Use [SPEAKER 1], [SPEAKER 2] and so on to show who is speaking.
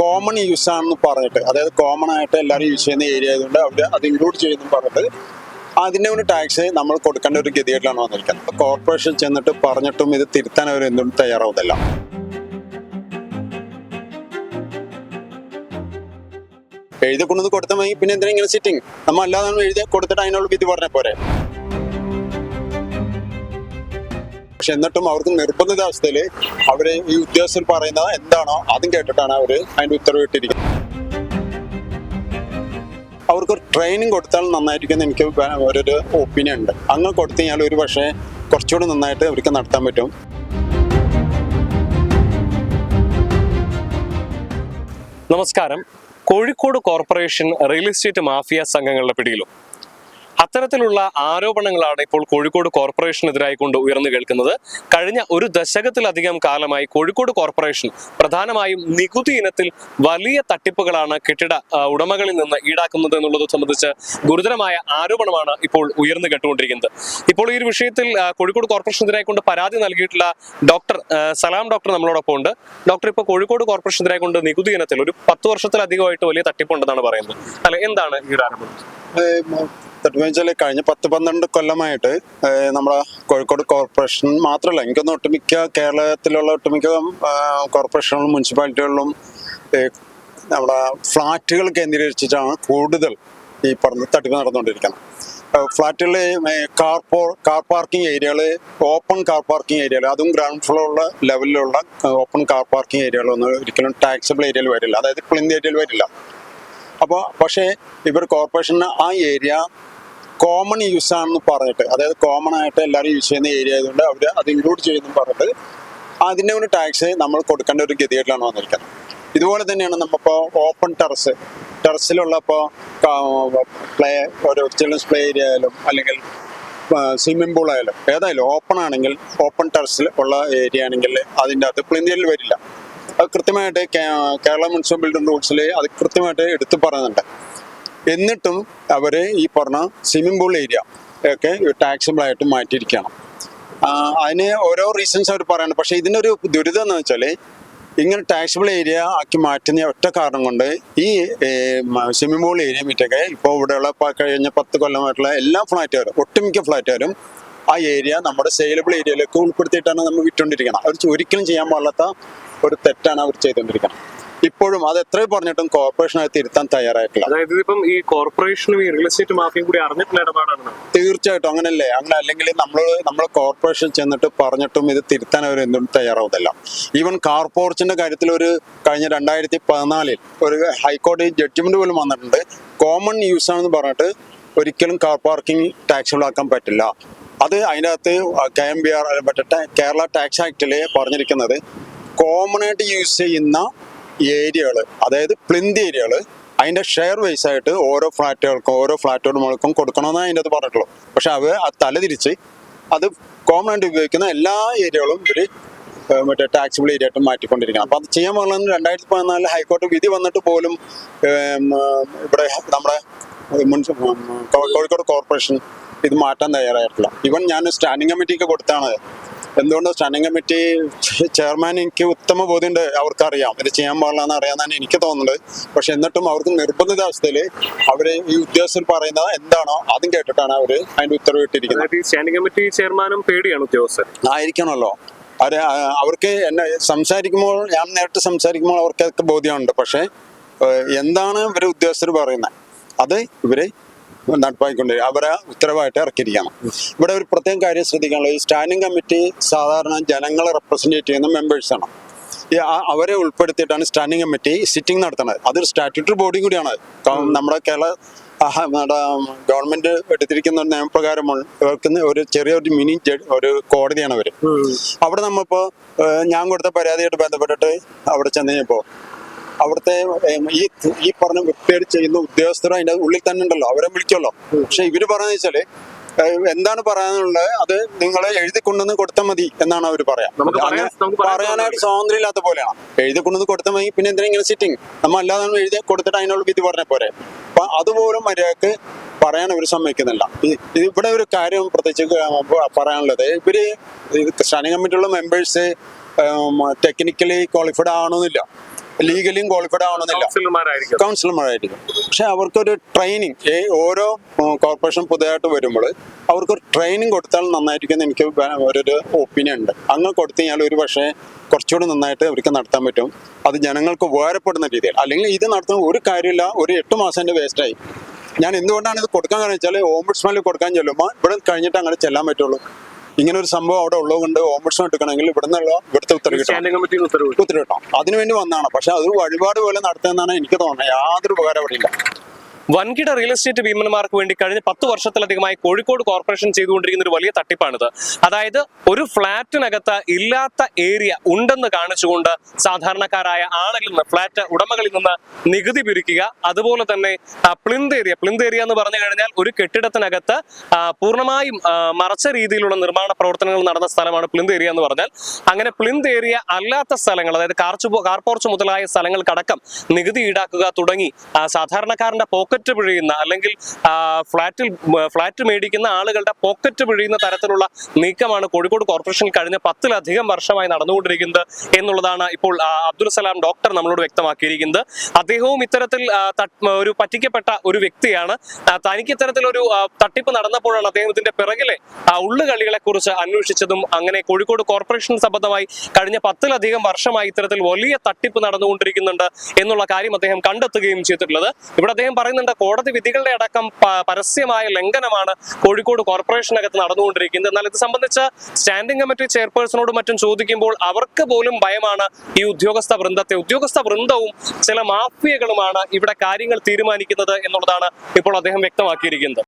[SPEAKER 1] Common use ആണെന്ന് പറഞ്ഞിട്ട്, അതായത് കോമൺ ആയിട്ട് എല്ലാവരും യൂസ് ചെയ്യുന്ന ഏരിയ ആയതുകൊണ്ട് അവർ അത് ഇൻക്ലൂഡ് ചെയ്യുന്നു പറഞ്ഞിട്ട് അതിൻ്റെ ഒരു ടാക്സ് നമ്മൾ കൊടുക്കേണ്ട ഒരു ഗതികേട്ടിലാണ് വന്നിരിക്കുന്നത്. കോർപ്പറേഷൻ ചെന്നിട്ട് പറഞ്ഞിട്ടും ഇത് തിരുത്താൻ അവർ എന്തും തയ്യാറാവുന്നില്ല. എഴുതി കൊണ്ടുവന്ന് കൊടുത്താൽ മതി, പിന്നെ എന്തിനാ ഇങ്ങനെ സിറ്റിംഗ്? നമ്മൾ അല്ലാതെ എഴുതി കൊടുത്തിട്ട് അതിനുള്ള വിധി പറഞ്ഞ പോരെ. പക്ഷെ എന്നിട്ടും അവർക്ക് നിർബന്ധിതാവസ്ഥയിൽ അവര് ഈ ഉദ്യോഗസ്ഥർ പറയുന്നത് എന്താണോ അതും കേട്ടിട്ടാണ് അവര് അതിന്റെ ഉത്തരവിട്ടിരിക്കുന്നത്. അവർക്ക് ട്രെയിനിങ് കൊടുത്താൽ നന്നായിരിക്കും എനിക്ക് ഒരു ഒപ്പീനിയൻ ഉണ്ട്. അങ്ങനെ കൊടുത്തു കഴിഞ്ഞാൽ ഒരു പക്ഷേ കുറച്ചുകൂടി നന്നായിട്ട് അവർക്ക് നടത്താൻ പറ്റും.
[SPEAKER 2] നമസ്കാരം. Kozhikode corporation real estate mafia സംഘങ്ങളുടെ പിടിയിലും അത്തരത്തിലുള്ള ആരോപണങ്ങളാണ് ഇപ്പോൾ കോഴിക്കോട് കോർപ്പറേഷനെതിരായിക്കൊണ്ട് ഉയർന്നു കേൾക്കുന്നത്. കഴിഞ്ഞ ഒരു ദശകത്തിലധികം കാലമായി കോഴിക്കോട് കോർപ്പറേഷൻ പ്രധാനമായും നികുതി ഇനത്തിൽ വലിയ തട്ടിപ്പുകളാണ് കെട്ടിട ഉടമകളിൽ നിന്ന് ഈടാക്കുന്നത് എന്നുള്ളത് സംബന്ധിച്ച് ഗുരുതരമായ ആരോപണമാണ് ഇപ്പോൾ ഉയർന്നു കേട്ടുകൊണ്ടിരിക്കുന്നത്. ഇപ്പോൾ ഈ ഒരു വിഷയത്തിൽ കോഴിക്കോട് കോർപ്പറേഷനെതിരായിക്കൊണ്ട് പരാതി നൽകിയിട്ടുള്ള ഡോക്ടർ സലാം ഡോക്ടർ നമ്മളോടൊപ്പം ഉണ്ട്. ഡോക്ടർ, ഇപ്പോൾ കോഴിക്കോട് കോർപ്പറേഷനെതിരായിക്കൊണ്ട് നികുതി ഇനത്തിൽ ഒരു 10 വർഷത്തിലധികമായിട്ട് വലിയ തട്ടിപ്പുണ്ടെന്നാണ് പറയുന്നത്. അല്ലെ, എന്താണ് ഈ ഒരു ആരോപണം?
[SPEAKER 1] വെച്ചാൽ കഴിഞ്ഞ 10-12 കൊല്ലമായിട്ട് നമ്മുടെ കോഴിക്കോട് കോർപ്പറേഷൻ മാത്രമല്ല, എനിക്കൊന്ന് ഒട്ടുമിക്ക കേരളത്തിലുള്ള ഒട്ടുമിക്ക കോർപ്പറേഷനുകളും മുനിസിപ്പാലിറ്റികളിലും നമ്മുടെ ഫ്ലാറ്റുകൾ കേന്ദ്രീകരിച്ചിട്ടാണ് കൂടുതൽ ഈ പറഞ്ഞ തട്ടിപ്പ് നടന്നുകൊണ്ടിരിക്കുന്നത്. ഫ്ലാറ്റുകളിൽ കാർ പാർക്കിംഗ് ഏരിയകൾ, ഓപ്പൺ കാർ പാർക്കിംഗ് ഏരിയകൾ, അതും ഗ്രൗണ്ട് ഫ്ലോറുള്ള ലെവലിലുള്ള ഓപ്പൺ കാർ പാർക്കിംഗ് ഏരിയകളൊന്നും ഒരിക്കലും ടാക്സബിൾ ഏരിയയിൽ വരില്ല, അതായത് പ്ലിന്ത് ഏരിയയിൽ വരില്ല. അപ്പോൾ പക്ഷേ ഇവർ കോർപ്പറേഷന് ആ ഏരിയ കോമൺ യൂസ് ആണെന്ന് പറഞ്ഞിട്ട്, അതായത് കോമൺ ആയിട്ട് എല്ലാവരും യൂസ് ചെയ്യുന്ന ഏരിയ ആയതുകൊണ്ട് അവർ അത് ഇൻക്ലൂഡ് ചെയ്യുന്നു പറഞ്ഞിട്ട് അതിൻ്റെ ഒരു ടാക്സ് നമ്മൾ കൊടുക്കേണ്ട ഒരു ഗതികേട്ടിലാണ് വന്നിരിക്കുന്നത്. ഇതുപോലെ തന്നെയാണ് നമ്മളിപ്പോൾ ഓപ്പൺ ടെറസിലുള്ള ഇപ്പോൾ ഒരു ചിൽഡ്രൻസ് പ്ലേ ഏരിയ ആയാലും അല്ലെങ്കിൽ സ്വിമ്മിംഗ് പൂൾ ആയാലും ഏതായാലും ഓപ്പൺ ആണെങ്കിൽ, ഓപ്പൺ ടെറസിൽ ഉള്ള ഏരിയ ആണെങ്കിൽ അതിൻ്റെ അകത്ത് പ്ലിന്തിയിൽ വരില്ല. അത് കൃത്യമായിട്ട് കേരള മുനിസിപ്പൽ ബിൽഡിംഗ് റൂൾസിൽ അത് കൃത്യമായിട്ട് എടുത്തു പറയുന്നുണ്ട്. എന്നിട്ടും അവർ ഈ പറഞ്ഞ സ്വിമ്മിംഗ് പൂൾ ഏരിയ ഒക്കെ ടാക്സബിൾ ആയിട്ട് മാറ്റിയിരിക്കണം. അതിന് ഓരോ റീസൺസ് അവർ പറയുന്നത്. പക്ഷേ ഇതിനൊരു ദുരിതം എന്ന് വെച്ചാൽ ഇങ്ങനെ ടാക്സബിൾ ഏരിയ ആക്കി മാറ്റുന്ന ഒറ്റ കാരണം കൊണ്ട് ഈ സ്വിമ്മിംഗ് പൂൾ ഏരിയ മറ്റൊക്കെ ഇപ്പോൾ ഇവിടെയുള്ള കഴിഞ്ഞ 10 കൊല്ലമായിട്ടുള്ള എല്ലാ ഫ്ലാറ്റുകാരും, ഒട്ടുമിക്ക ഫ്ലാറ്റുകാരും ആ ഏരിയ നമ്മുടെ സെയിലബിൾ ഏരിയയിലേക്ക് ഉൾപ്പെടുത്തിയിട്ടാണ് നമ്മൾ വിറ്റുകൊണ്ടിരിക്കണം. അവർ ഒരിക്കലും ചെയ്യാൻ പാടില്ലാത്ത ഒരു തെറ്റാണ് അവർ ചെയ്തുകൊണ്ടിരിക്കുന്നത്. ഇപ്പോഴും അത് എത്ര പറഞ്ഞിട്ടും കോർപ്പറേഷൻ അത് തിരുത്താൻ തയ്യാറായിട്ടില്ല.
[SPEAKER 2] അതായത് ഇപ്പം ഈ കോർപ്പറേഷനും ഈ റിയൽ എസ്റ്റേറ്റ് മാഫിയും കൂടി അറിഞ്ഞിട്ടുള്ള ഇടപാടാണ്.
[SPEAKER 1] തീർച്ചയായിട്ടും അങ്ങനല്ലേ. അങ്ങനെ അല്ലെങ്കിൽ നമ്മൾ കോർപ്പറേഷൻ ചെന്നിട്ട് പറഞ്ഞിട്ടും ഇത് തിരുത്താൻ അവർ എന്തും തയ്യാറാവുന്നില്ല. ഈവൻ കാർ പോർച്ചിന്റെ കാര്യത്തിൽ ഒരു കഴിഞ്ഞ 2014 ഒരു ഹൈക്കോടതി ജഡ്ജ്മെന്റ് പോലും വന്നിട്ടുണ്ട്. കോമൺ യൂസ് ആണെന്ന് പറഞ്ഞിട്ട് ഒരിക്കലും കാർ പാർക്കിംഗ് ടാക്സബിൾ ആക്കാൻ പറ്റില്ല. അത് അതിനകത്ത് KMBR കേരള ടാക്സ് ആക്ടിൽ പറഞ്ഞിരിക്കുന്നത് കോമൺ ആയിട്ട് യൂസ് ചെയ്യുന്ന ഏരിയകൾ, അതായത് പ്ലിന്ത് ഏരിയകൾ, അതിൻ്റെ ഷെയർ വൈസ് ആയിട്ട് ഓരോ ഫ്ലാറ്റ് ഉടമകൾക്കും കൊടുക്കണമെന്ന് അതിൻ്റെ അത് പറഞ്ഞിട്ടുള്ളൂ. പക്ഷെ അവർ തലതിരിച്ച് അത് കോമൺ ആയിട്ട് ഉപയോഗിക്കുന്ന എല്ലാ ഏരിയകളും ഇവർ ടാക്സിബിൾ ഏരിയ ആയിട്ട് മാറ്റിക്കൊണ്ടിരിക്കണം. അപ്പം അത് ചെയ്യാൻ പാടില്ലെന്ന് 2014 ഹൈക്കോടതി വിധി വന്നിട്ട് പോലും ഇവിടെ നമ്മുടെ കോഴിക്കോട് കോർപ്പറേഷൻ ഇത് മാറ്റാൻ തയ്യാറായിട്ടില്ല. ഇവൻ ഞാൻ സ്റ്റാൻഡിംഗ് കമ്മിറ്റിക്ക് കൊടുത്താണ്. എന്തുകൊണ്ട് സ്റ്റാൻഡിംഗ് കമ്മിറ്റി ചെയർമാൻ എനിക്ക് ഉത്തമ ബോധ്യമുണ്ട്, അവർക്കറിയാം ഇത് ചെയ്യാൻ പാടില്ലെന്ന് അറിയാമെന്നാണ് എനിക്ക് തോന്നുന്നത്. പക്ഷെ എന്നിട്ടും അവർക്ക് നിർബന്ധിതാവസ്ഥയിൽ അവർ ഈ ഉദ്യോഗസ്ഥർ പറയുന്നത് എന്താണോ അതും കേട്ടിട്ടാണ് അവർ അതിന്റെ ഉത്തരവിട്ടിരിക്കുന്നത്.
[SPEAKER 2] സ്റ്റാൻഡിംഗ് കമ്മിറ്റി ചെയർമാനും പേടിയാണ് ഉദ്യോഗസ്ഥർ
[SPEAKER 1] ആയിരിക്കണമല്ലോ. അവർക്ക് എന്നെ സംസാരിക്കുമ്പോൾ, ഞാൻ നേരിട്ട് സംസാരിക്കുമ്പോൾ അവർക്കൊക്കെ ബോധ്യമുണ്ട്. പക്ഷെ എന്താണ് ഇവർ ഉദ്യോഗസ്ഥർ പറയുന്നത് അത് ഇവര് നടപ്പാക്കിക്കൊണ്ടിരിക്കും. അവരെ ഉത്തരവായിട്ട് ഇറക്കിയിരിക്കണം. ഇവിടെ ഒരു പ്രത്യേക കാര്യം ശ്രദ്ധിക്കാനുള്ളത്, ഈ സ്റ്റാൻഡിംഗ് കമ്മിറ്റി സാധാരണ ജനങ്ങളെ റെപ്രസെൻറ്റേറ്റ് ചെയ്യുന്ന മെമ്പേഴ്സാണ്. അവരെ ഉൾപ്പെടുത്തിയിട്ടാണ് സ്റ്റാൻഡിംഗ് കമ്മിറ്റി സിറ്റിംഗ് നടത്തുന്നത്. അതൊരു സ്റ്റാറ്റ്യൂട്ടറി ബോഡി കൂടിയാണ്. നമ്മുടെ ഗവൺമെന്റ് എടുത്തിരിക്കുന്ന ഒരു നിയമപ്രകാരം ഇവർക്ക് ഒരു ചെറിയൊരു മിനി ഒരു കോടതിയാണ് അവര്. അവിടെ നമ്മളിപ്പോ ഞാൻ കൊടുത്ത പരാതിയായിട്ട് ബന്ധപ്പെട്ടിട്ട് അവിടെ ചെന്ന് കഴിഞ്ഞപ്പോ അവിടുത്തെ ഈ പറഞ്ഞ വൃത്തിയായിട്ട് ചെയ്യുന്ന ഉദ്യോഗസ്ഥർ അതിന്റെ ഉള്ളിൽ തന്നെ ഉണ്ടല്ലോ, അവരെ വിളിക്കുമല്ലോ. പക്ഷെ ഇവര് പറയുന്നത് വെച്ചാല് എന്താണ് പറയാനുള്ളത് അത് നിങ്ങളെ എഴുതി കൊണ്ടുവന്ന് കൊടുത്താൽ മതി എന്നാണ് അവർ പറയാം. പറയാനായിട്ട് സ്വാതന്ത്ര്യം ഇല്ലാത്ത പോലെയാണ്. എഴുതി കൊണ്ടുവന്ന് കൊടുത്താൽ മതി, പിന്നെ എന്തിനാ ഇങ്ങനെ സിറ്റിംഗ്? നമ്മൾ അല്ലാതെ എഴുതി കൊടുത്തിട്ട് അതിനുള്ള വിധി പറഞ്ഞ പോരെ. അപ്പൊ അതുപോലും മര്യാദക്ക് പറയാൻ അവർ സമ്മതിക്കുന്നില്ല. ഇവിടെ ഒരു കാര്യം പ്രത്യേകിച്ച് പറയാനുള്ളത്, ഇവര് സ്റ്റാൻഡിംഗ് കമ്മിറ്റിയുള്ള മെമ്പേഴ്സ് ടെക്നിക്കലി ക്വാളിഫൈഡ് ആവണമെന്നില്ല. ലീഗലിയും ക്വാളിഫൈഡ് ആവണമെന്നില്ല,
[SPEAKER 2] കൗൺസിലർമാരായിരിക്കും.
[SPEAKER 1] കൗൺസിലർമാരായിരിക്കും. പക്ഷെ അവർക്കൊരു ട്രെയിനിങ് ഓരോ കോർപ്പറേഷൻ പുതിയതായിട്ട് വരുമ്പോൾ അവർക്കൊരു ട്രെയിനിങ് കൊടുത്താൽ നന്നായിരിക്കും എനിക്ക് ഒരു ഒപ്പീനിയൻ ഉണ്ട്. അങ്ങനെ കൊടുത്തു കഴിഞ്ഞാൽ ഒരു പക്ഷേ കുറച്ചുകൂടി നന്നായിട്ട് അവർക്ക് നടത്താൻ പറ്റും. അത് ജനങ്ങൾക്ക് ഉപകാരപ്പെടുന്ന രീതിയിൽ. അല്ലെങ്കിൽ ഇത് നടത്തുന്ന ഒരു കാര്യമില്ല, ഒരു 8 മാസം എൻ്റെ വേസ്റ്റായി. ഞാൻ എന്തുകൊണ്ടാണ് ഇത് കൊടുക്കാൻ കാരണം വെച്ചാൽ ഓംബുഡ്സ്മാനിൽ കൊടുക്കാൻ ചെല്ലുമ്പോൾ ഇവിടെ കഴിഞ്ഞിട്ട് അങ്ങനെ ചെല്ലാൻ പറ്റുള്ളൂ. ഇങ്ങനെ ഒരു സംഭവം അവിടെ ഉള്ളതുകൊണ്ട് ഓംബുഡ്സ്മാൻ എടുക്കണമെങ്കിൽ ഇവിടുത്തെ ഉത്തരവ് കിട്ടണം. അതിനുവേണ്ടി വന്നതാണ്. പക്ഷെ അത് വഴിപാട് പോലെ നടത്തുന്നതാണ് എനിക്ക് തോന്നുന്നത്. യാതൊരു ഉപകാരം അവിടെ ഇല്ല.
[SPEAKER 2] വൻകിട റിയൽ എസ്റ്റേറ്റ് ഭീമന്മാർക്ക് വേണ്ടി കഴിഞ്ഞ 10 വർഷത്തിലധികമായി കോഴിക്കോട് കോർപ്പറേഷൻ ചെയ്തുകൊണ്ടിരിക്കുന്ന ഒരു വലിയ തട്ടിപ്പാണിത്. അതായത് ഒരു ഫ്ളാറ്റിനകത്ത് ഇല്ലാത്ത ഏരിയ ഉണ്ടെന്ന് കാണിച്ചുകൊണ്ട് സാധാരണക്കാരായ ആളുകളിൽ നിന്ന്, ഫ്ളാറ്റ് ഉടമകളിൽ നിന്ന് നികുതി പിരിക്കുക. അതുപോലെ തന്നെ പ്ലിന്ത് ഏരിയ എന്ന് പറഞ്ഞു കഴിഞ്ഞാൽ ഒരു കെട്ടിടത്തിനകത്ത് പൂർണ്ണമായും മറച്ച രീതിയിലുള്ള നിർമ്മാണ പ്രവർത്തനങ്ങൾ നടന്ന സ്ഥലമാണ് പ്ലിന്ത് ഏരിയ എന്ന് പറഞ്ഞാൽ. അങ്ങനെ പ്ലിന്ത് ഏരിയ അല്ലാത്ത സ്ഥലങ്ങൾ, അതായത് കാർപോർച്ച് മുതലായ സ്ഥലങ്ങൾക്കടക്കം നികുതി ഈടാക്കുക തുടങ്ങി സാധാരണക്കാരന്റെ പോക്കറ്റ് പിഴിയുന്ന, അല്ലെങ്കിൽ ഫ്ളാറ്റ് മേടിക്കുന്ന ആളുകളുടെ പോക്കറ്റ് പിഴിയുന്ന തരത്തിലുള്ള നീക്കമാണ് കോഴിക്കോട് കോർപ്പറേഷനിൽ കഴിഞ്ഞ 10-ലധികം വർഷമായി നടന്നുകൊണ്ടിരിക്കുന്നത് എന്നുള്ളതാണ് ഇപ്പോൾ അബ്ദുൽ സലാം ഡോക്ടർ നമ്മളോട് വ്യക്തമാക്കിയിരിക്കുന്നത്. അദ്ദേഹവും ഇത്തരത്തിൽ ഒരു പറ്റിക്കപ്പെട്ട ഒരു വ്യക്തിയാണ്. തനിക്ക് ഇത്തരത്തിലൊരു തട്ടിപ്പ് നടന്നപ്പോഴാണ് അദ്ദേഹം ഇതിന്റെ പിറകിലെ ഉള്ളുകളികളെ കുറിച്ച് അന്വേഷിച്ചതും. അങ്ങനെ കോഴിക്കോട് കോർപ്പറേഷൻ സംബന്ധമായി കഴിഞ്ഞ 10-ലധികം വർഷമായി ഇത്തരത്തിൽ വലിയ തട്ടിപ്പ് നടന്നുകൊണ്ടിരിക്കുന്നുണ്ട് എന്നുള്ള കാര്യം അദ്ദേഹം കണ്ടെത്തുകയും ചെയ്തിട്ടുള്ളത്. ഇവിടെ അദ്ദേഹം പറയുന്നുണ്ട്, കോടതി വിധികളുടെ അടക്കം പരസ്യമായ ലംഘനമാണ് കോഴിക്കോട് കോർപ്പറേഷനകത്ത് നടന്നുകൊണ്ടിരിക്കുന്നത്. എന്നാൽ ഇത് സംബന്ധിച്ച് സ്റ്റാൻഡിംഗ് കമ്മിറ്റി ചെയർപേഴ്സണോടും മറ്റും ചോദിക്കുമ്പോൾ അവർക്ക് പോലും ഭയമാണ് ഈ ഉദ്യോഗസ്ഥ വൃന്ദവും ചില മാഫിയകളുമാണ് ഇവിടെ കാര്യങ്ങൾ തീരുമാനിക്കുന്നത് എന്നുള്ളതാണ് ഇപ്പോൾ അദ്ദേഹം വ്യക്തമാക്കിയിരിക്കുന്നത്.